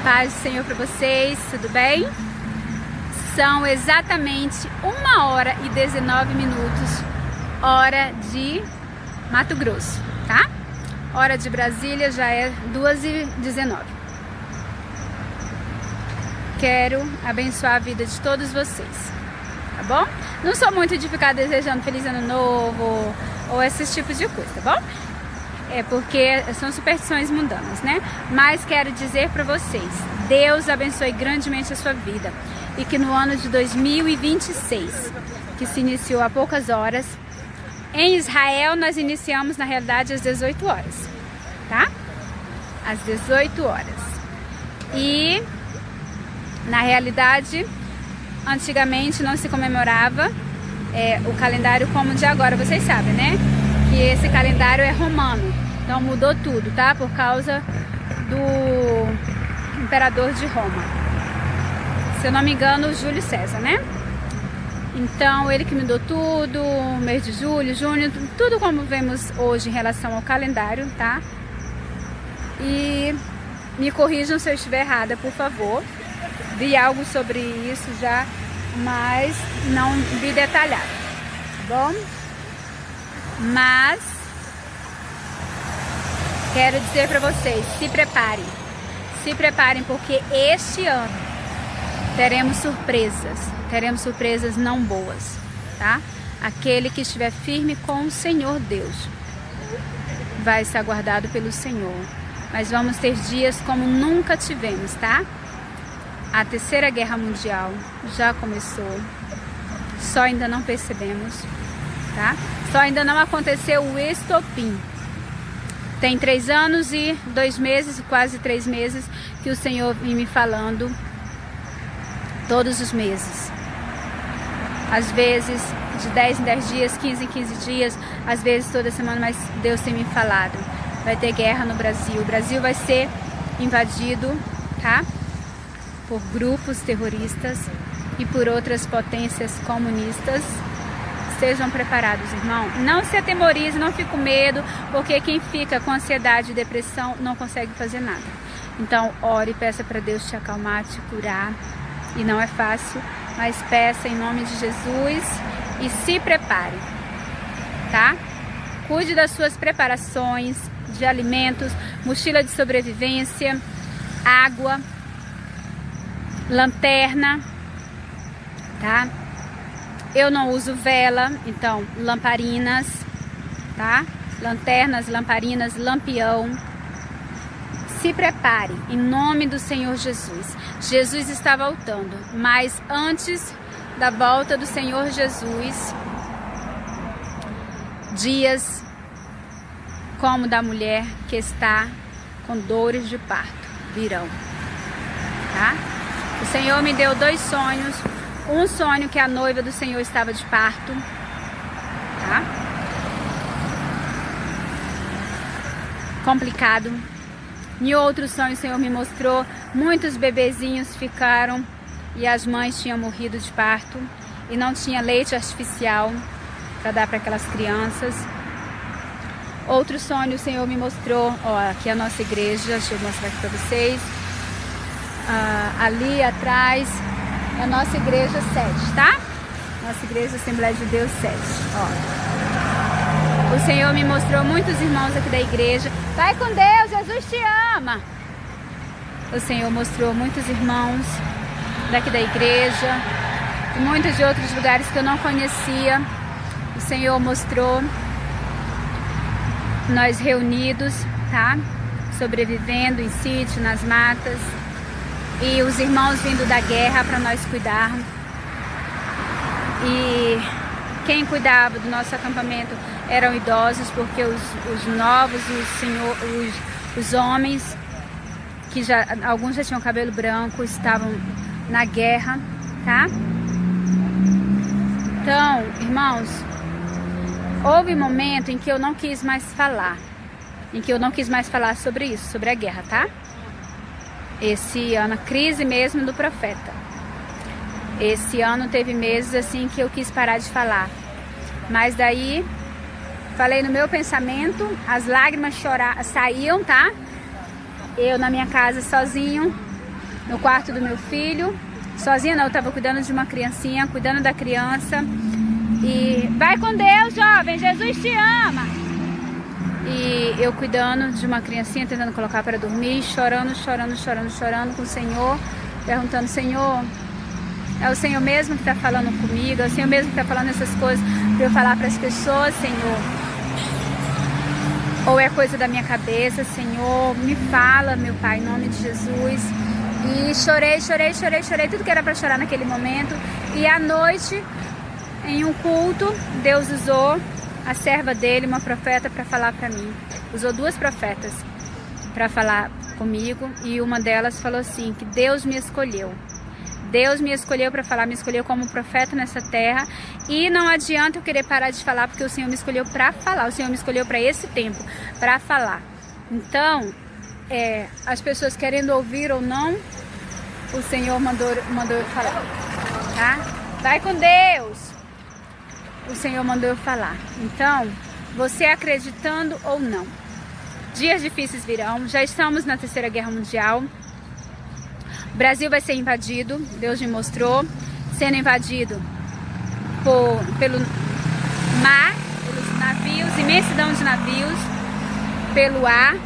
paz do Senhor para vocês, tudo bem? São exatamente 1h19, hora de Mato Grosso, tá? Hora de Brasília já é 2h19. Quero abençoar a vida de todos vocês, tá bom? Não sou muito de ficar desejando Feliz Ano Novo ou esses tipos de coisa, tá bom? É porque são superstições mundanas, né? Mas quero dizer para vocês, Deus abençoe grandemente a sua vida e que no ano de 2026, que se iniciou há poucas horas, em Israel nós iniciamos na realidade às 18 horas, tá? Às 18 horas. E na realidade, antigamente não se comemorava o calendário como o de agora, vocês sabem, né? Que esse calendário é romano, então mudou tudo, tá? Por causa do imperador de Roma, se eu não me engano, Júlio César, né? Então ele que mudou tudo, mês de julho, junho, tudo como vemos hoje em relação ao calendário, tá? E me corrijam se eu estiver errada, por favor. Vi algo sobre isso já, mas não vi detalhado, tá bom? Mas quero dizer para vocês, se preparem porque este ano teremos surpresas não boas, tá? Aquele que estiver firme com o Senhor Deus vai estar guardado pelo Senhor, mas vamos ter dias como nunca tivemos, tá? A Terceira Guerra Mundial já começou, só ainda não percebemos, tá? Só ainda não aconteceu o estopim. Tem 3 anos e 2 meses, quase 3 meses, que o Senhor vem me falando todos os meses. Às vezes de 10 em 10 dias, 15 em 15 dias, às vezes toda semana, mas Deus tem me falado. Vai ter guerra no Brasil. O Brasil vai ser invadido, tá? Por grupos terroristas e por outras potências comunistas. Estejam preparados, irmão. Não se atemorize, não fique com medo, porque quem fica com ansiedade e depressão não consegue fazer nada. Então, ore e peça para Deus te acalmar, te curar. E não é fácil, mas peça em nome de Jesus e se prepare, tá? Cuide das suas preparações de alimentos, mochila de sobrevivência, água, lanterna, tá? Eu não uso vela, então lamparinas, tá? Lanternas, lamparinas, lampião. Se prepare em nome do Senhor Jesus. Jesus está voltando, mas antes da volta do Senhor Jesus, dias como da mulher que está com dores de parto virão, tá? O Senhor me deu 2 sonhos. Um sonho que a noiva do Senhor estava de parto, tá? Complicado. Em outro sonho o Senhor me mostrou muitos bebezinhos ficaram e as mães tinham morrido de parto e não tinha leite artificial para dar para aquelas crianças. Outro sonho o Senhor me mostrou, ó, aqui é a nossa igreja, deixa eu mostrar aqui para vocês. Ali atrás é a nossa igreja 7, tá? Nossa igreja Assembleia de Deus 7, ó. O Senhor me mostrou muitos irmãos aqui da igreja. Vai com Deus, Jesus te ama. O Senhor mostrou muitos irmãos daqui da igreja e muitos de outros lugares que eu não conhecia. O Senhor mostrou nós reunidos, tá? Sobrevivendo em sítio, nas matas. E os irmãos vindo da guerra para nós cuidarmos. E quem cuidava do nosso acampamento eram idosos, porque os novos, os homens, que alguns já tinham cabelo branco, estavam na guerra, tá? Então, irmãos, houve um momento em que eu não quis mais falar, sobre isso, sobre a guerra, tá? Esse ano, a crise mesmo do profeta. Esse ano teve meses assim que eu quis parar de falar. Mas daí, falei no meu pensamento, as lágrimas saíam, tá? Eu na minha casa sozinho, no quarto do meu filho. Sozinha não, eu estava cuidando de uma criancinha, cuidando da criança. E vai com Deus, jovem, Jesus te ama. E eu cuidando de uma criancinha, tentando colocar para dormir, chorando com o Senhor, perguntando: Senhor, é o Senhor mesmo que está falando comigo? É o Senhor mesmo que está falando essas coisas para eu falar para as pessoas, Senhor? Ou é coisa da minha cabeça, Senhor? Me fala, meu Pai, em nome de Jesus. E chorei, tudo que era para chorar naquele momento. E à noite, em um culto, Deus usou a serva dele, uma profeta, para falar para mim. Usou 2 profetas para falar comigo, e uma delas falou assim, que Deus me escolheu. Deus me escolheu para falar, me escolheu como profeta nessa terra, e não adianta eu querer parar de falar, porque o Senhor me escolheu para falar, o Senhor me escolheu para esse tempo, para falar. Então, as pessoas querendo ouvir ou não, o Senhor mandou eu falar, tá? Vai com Deus! O Senhor mandou eu falar. Então, você acreditando ou não, dias difíceis virão. Já estamos na 3ª Guerra Mundial. O Brasil vai ser invadido, Deus me mostrou, sendo invadido pelo mar, pelos navios, imensidão de navios, pelo ar,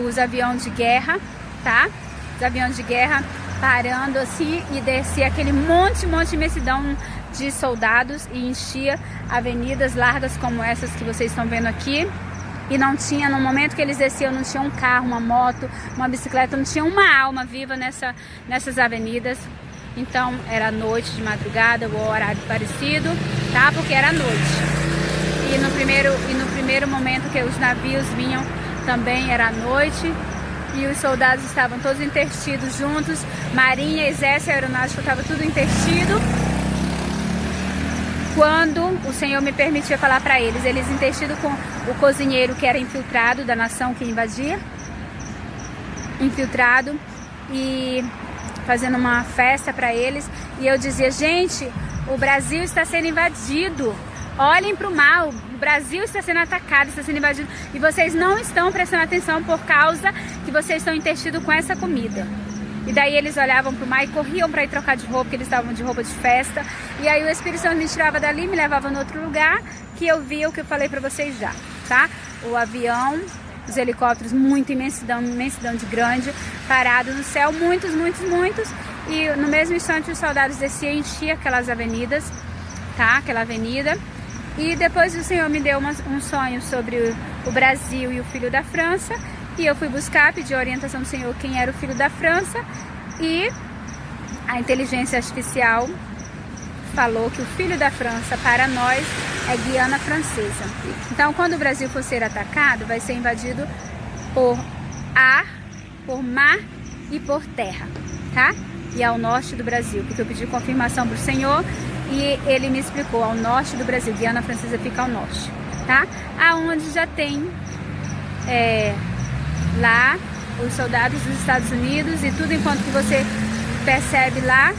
os aviões de guerra, tá? Os aviões de guerra parando assim, e descia aquele monte, imensidão de soldados, e enchia avenidas largas como essas que vocês estão vendo aqui. E não tinha, no momento que eles desciam, não tinha um carro, uma moto, uma bicicleta, não tinha uma alma viva nessas avenidas. Então era noite, de madrugada, ou horário parecido, tá? Porque era noite. E no primeiro momento que os navios vinham, também era noite. E os soldados estavam todos intertidos juntos, marinha, exército, aeronáutica, estava tudo intertido. Quando o Senhor me permitia falar para eles intertidos com o cozinheiro que era infiltrado da nação que invadia, infiltrado, e fazendo uma festa para eles, e eu dizia: gente, o Brasil está sendo invadido, olhem para o mar, o Brasil está sendo atacado, está sendo invadido, e vocês não estão prestando atenção por causa que vocês estão intertidos com essa comida. E daí eles olhavam para o mar e corriam para ir trocar de roupa, porque eles estavam de roupa de festa. E aí o Espírito Santo me tirava dali, me levava em outro lugar, que eu via o que eu falei para vocês já, tá? O avião, os helicópteros, imensidão de grande, parado no céu, muitos. E no mesmo instante os soldados desciam e enchiam aquelas avenidas, tá? Aquela avenida. E depois o Senhor me deu um sonho sobre o Brasil e o filho da França. E eu fui buscar, pedir orientação do Senhor quem era o filho da França, e a inteligência artificial falou que o filho da França para nós é Guiana Francesa. Então, quando o Brasil for ser atacado, vai ser invadido por ar, por mar e por terra, tá? E ao norte do Brasil, porque eu pedi confirmação para o Senhor e ele me explicou: ao norte do Brasil, Guiana Francesa fica ao norte, tá? Aonde já tem lá os soldados dos Estados Unidos, e tudo enquanto que você percebe lá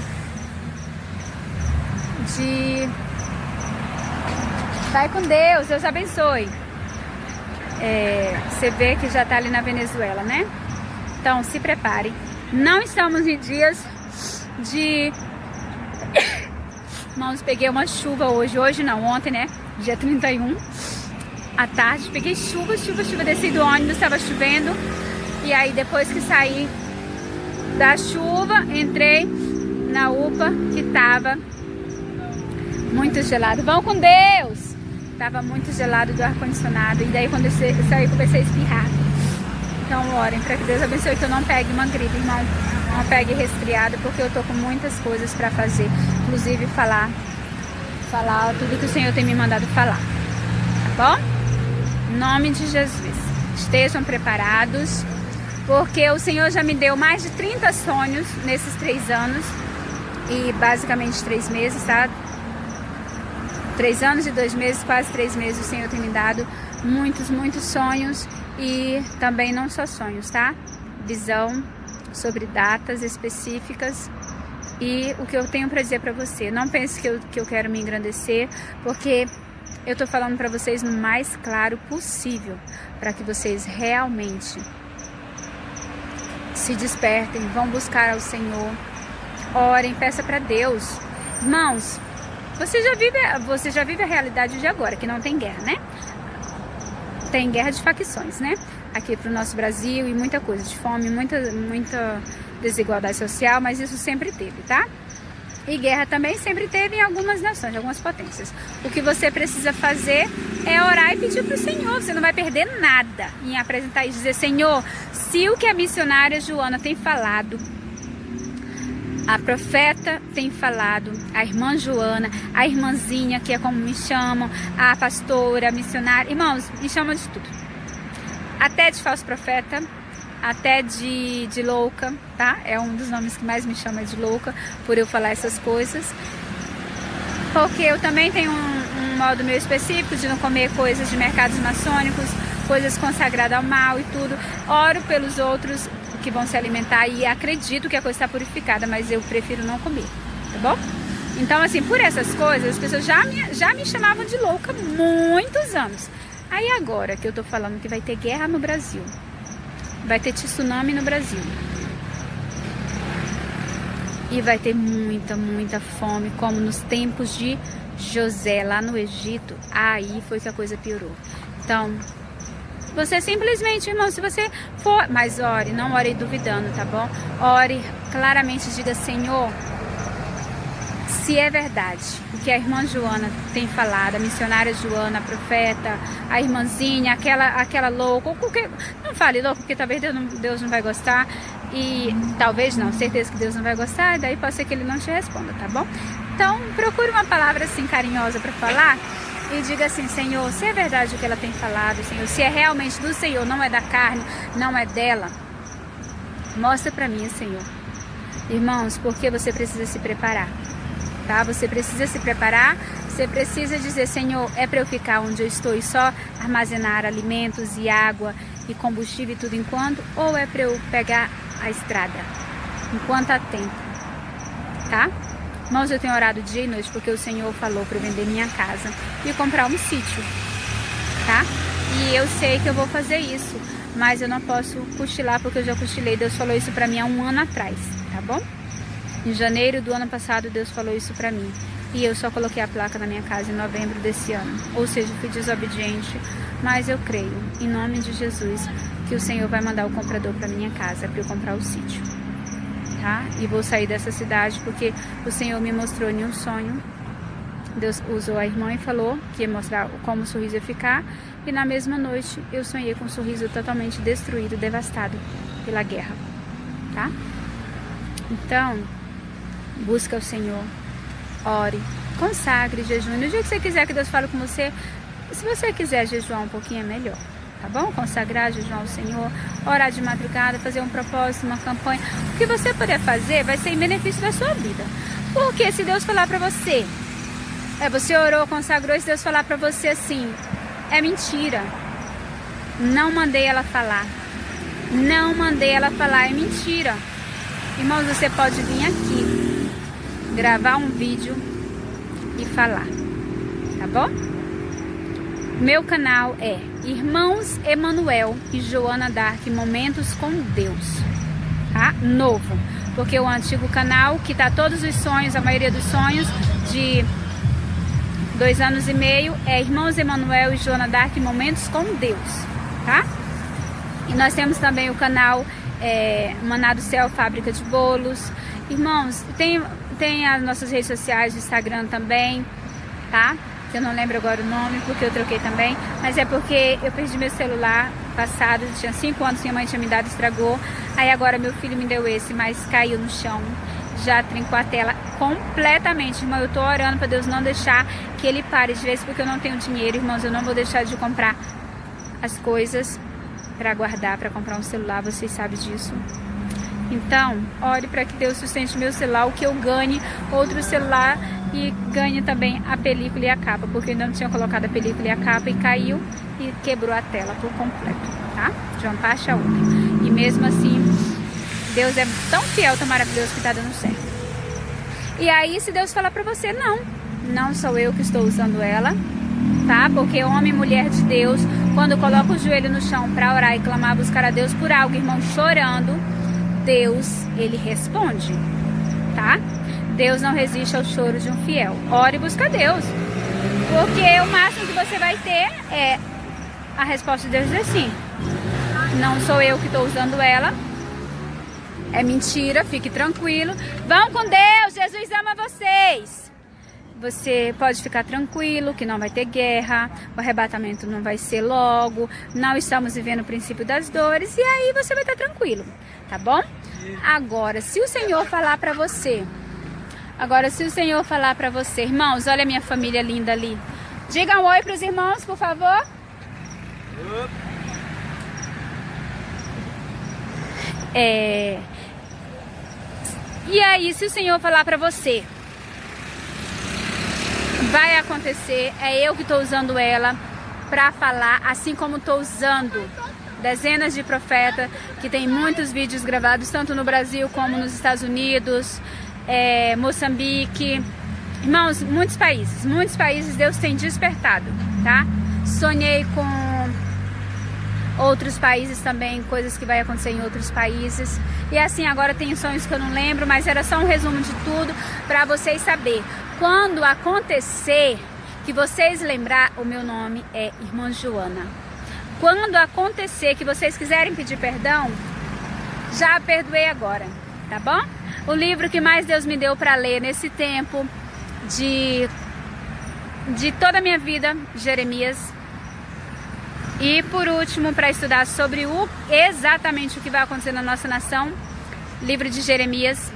vai com Deus, Deus abençoe. Você vê que já está ali na Venezuela, né? Então se prepare. Não estamos em dias de... Irmãos, peguei uma chuva hoje não, ontem, né? Dia 31 à tarde, peguei chuva, desci do ônibus, estava chovendo, e aí depois que saí da chuva, entrei na UPA, que estava muito gelado. Vão com Deus! Estava muito gelado do ar-condicionado, e daí quando eu saí, comecei a espirrar. Então orem para que Deus abençoe, que eu não pegue uma gripe, irmão, não pegue resfriado, porque eu tô com muitas coisas para fazer, inclusive falar tudo que o Senhor tem me mandado falar, tá bom? Em nome de Jesus, estejam preparados, porque o Senhor já me deu mais de 30 sonhos nesses 3 anos, e basicamente 3 meses, tá? 3 anos e 2 meses, quase 3 meses, o Senhor tem me dado muitos sonhos, e também não só sonhos, tá? Visão sobre datas específicas. E o que eu tenho para dizer para você, não pense que eu quero me engrandecer, porque eu tô falando para vocês no mais claro possível, para que vocês realmente se despertem, vão buscar ao Senhor, orem, peça para Deus. Irmãos, você já vive a realidade de agora, que não tem guerra, né? Tem guerra de facções, né? Aqui pro nosso Brasil e muita coisa de fome, muita desigualdade social, mas isso sempre teve, tá? E guerra também sempre teve em algumas nações, em algumas potências. O que você precisa fazer é orar e pedir para o Senhor. Você não vai perder nada em apresentar e dizer: Senhor, se o que a missionária Joana tem falado, a profeta tem falado, a irmã Joana, a irmãzinha, que é como me chamam, a pastora, a missionária, irmãos, me chamam de tudo. Até de falso profeta, até de louca, tá? É um dos nomes que mais me chama de louca, por eu falar essas coisas. Porque eu também tenho um modo meio específico de não comer coisas de mercados maçônicos, coisas consagradas ao mal e tudo. Oro pelos outros que vão se alimentar e acredito que a coisa está purificada, mas eu prefiro não comer, tá bom? Então, assim, por essas coisas, as pessoas já me chamavam de louca há muitos anos. Aí agora que eu tô falando que vai ter guerra no Brasil, vai ter tsunami no Brasil, e vai ter muita fome, como nos tempos de José lá no Egito, aí foi que a coisa piorou. Então, você simplesmente, irmão, se você for, mas ore, não ore duvidando, tá bom? Ore claramente, diga: Senhor, se é verdade o que a irmã Joana tem falado, a missionária Joana, a profeta, a irmãzinha, aquela louca, ou qualquer, não fale louco, porque talvez Deus não vai gostar, e talvez não, certeza que Deus não vai gostar, e daí pode ser que ele não te responda, tá bom? Então, procure uma palavra assim carinhosa para falar, e diga assim: Senhor, se é verdade o que ela tem falado, Senhor, se é realmente do Senhor, não é da carne, não é dela, mostra para mim, Senhor. Irmãos, porque você precisa se preparar, tá? Você precisa se preparar, você precisa dizer: Senhor, é para eu ficar onde eu estou e só armazenar alimentos e água e combustível e tudo enquanto, ou é para eu pegar a estrada enquanto há tempo, tá? Irmãos, eu tenho orado dia e noite porque o Senhor falou para eu vender minha casa e comprar um sítio, tá? E eu sei que eu vou fazer isso, mas eu não posso cochilar porque eu já cochilei. Deus falou isso para mim há 1 ano atrás, tá bom? Em janeiro do ano passado, Deus falou isso pra mim. E eu só coloquei a placa na minha casa em novembro desse ano. Ou seja, fui desobediente. Mas eu creio, em nome de Jesus, que o Senhor vai mandar o comprador pra minha casa, pra eu comprar o sítio. Tá? E vou sair dessa cidade porque o Senhor me mostrou em um sonho. Deus usou a irmã e falou que ia mostrar como o sorriso ia ficar. E na mesma noite, eu sonhei com um sorriso totalmente destruído, devastado pela guerra. Tá? Então, busca o Senhor, ore, consagre, jejum. No dia que você quiser que Deus fale com você, se você quiser jejuar um pouquinho é melhor, tá bom? Consagrar, jejuar ao Senhor, orar de madrugada, fazer um propósito, uma campanha. O que você puder fazer vai ser em benefício da sua vida. Porque se Deus falar pra você, você orou, consagrou, e se Deus falar pra você assim, é mentira, não mandei ela falar, não mandei ela falar, é mentira. Irmãos, você pode vir aqui, gravar um vídeo e falar, tá bom? Meu canal é Irmãos Emanuel e Joana Dark, Momentos com Deus, tá? Novo, porque o antigo canal, que tá todos os sonhos, a maioria dos sonhos de 2 anos e meio, é Irmãos Emanuel e Joana Dark, Momentos com Deus, tá? E nós temos também o canal Maná do Céu, Fábrica de Bolos. Irmãos, tem as nossas redes sociais, o Instagram também, tá? Eu não lembro agora o nome, porque eu troquei também. Mas é porque eu perdi meu celular passado, tinha 5 anos, minha mãe tinha me dado, estragou. Aí agora meu filho me deu esse, mas caiu no chão. Já trincou a tela completamente, irmão. Eu tô orando pra Deus não deixar que ele pare de ver isso, porque eu não tenho dinheiro, irmãos. Eu não vou deixar de comprar as coisas para guardar, para comprar um celular, vocês sabem disso. Então, ore para que Deus sustente meu celular, o que eu ganhe outro celular e ganhe também a película e a capa, porque eu ainda não tinha colocado a película e a capa e caiu e quebrou a tela por completo, tá? De uma parte a outra. E mesmo assim, Deus é tão fiel, tão maravilhoso que tá dando certo. E aí, se Deus falar para você, não sou eu que estou usando ela, tá? Porque homem e mulher de Deus, quando coloca o joelho no chão para orar e clamar, buscar a Deus por algo, irmão, chorando, Deus, ele responde, tá? Deus não resiste ao choro de um fiel. Ore e busca Deus, porque o máximo que você vai ter é a resposta de Deus dizer sim. Não sou eu que estou usando ela, é mentira, fique tranquilo. Vão com Deus, Jesus ama vocês. Você pode ficar tranquilo que não vai ter guerra, o arrebatamento não vai ser logo, não estamos vivendo o princípio das dores, e aí você vai estar tranquilo, tá bom? Agora, se o Senhor falar para você, irmãos, olha a minha família linda ali. Digam um oi para os irmãos, por favor. E aí, se o Senhor falar para você, vai acontecer, é eu que estou usando ela para falar, assim como estou usando dezenas de profetas, que tem muitos vídeos gravados, tanto no Brasil como nos Estados Unidos, Moçambique, irmãos, muitos países Deus tem despertado, tá? Sonhei com outros países também, coisas que vai acontecer em outros países, e assim, agora tem sonhos que eu não lembro, mas era só um resumo de tudo, para vocês saberem. Quando acontecer, que vocês lembrar, o meu nome é Irmã Joana. Quando acontecer que vocês quiserem pedir perdão, já perdoei agora, tá bom? O livro que mais Deus me deu para ler nesse tempo de toda a minha vida, Jeremias. E por último, para estudar sobre exatamente o que vai acontecer na nossa nação, livro de Jeremias.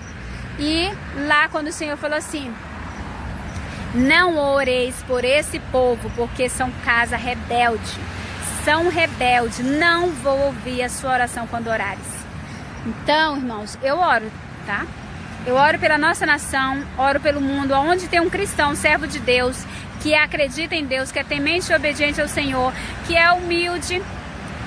E lá quando o Senhor falou assim: não oreis por esse povo, porque são casa rebelde. São rebeldes, não vou ouvir a sua oração quando orares. Então, irmãos, eu oro, tá? Eu oro pela nossa nação, oro pelo mundo, onde tem um cristão, servo de Deus, que acredita em Deus, que é temente e obediente ao Senhor, que é humilde,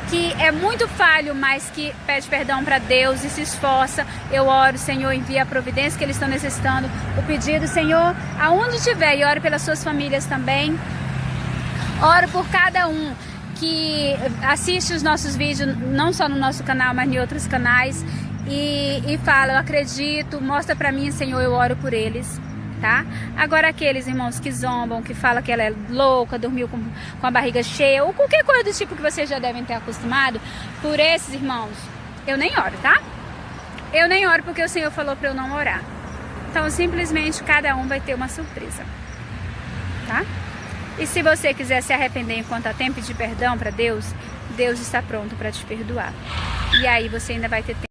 que é muito falho, mas que pede perdão para Deus e se esforça. Eu oro, Senhor, envia a providência que eles estão necessitando, o pedido, Senhor, aonde estiver, e oro pelas suas famílias também. Oro por cada um que assiste os nossos vídeos, não só no nosso canal, mas em outros canais, e fala: eu acredito, mostra pra mim, Senhor, eu oro por eles, tá? Agora aqueles irmãos que zombam, que falam que ela é louca, dormiu com a barriga cheia, ou qualquer coisa do tipo que vocês já devem ter acostumado, por esses irmãos, eu nem oro, tá? Eu nem oro porque o Senhor falou pra eu não orar. Então, simplesmente, cada um vai ter uma surpresa, tá? E se você quiser se arrepender enquanto há tempo de perdão para Deus, Deus está pronto para te perdoar. E aí você ainda vai ter tempo.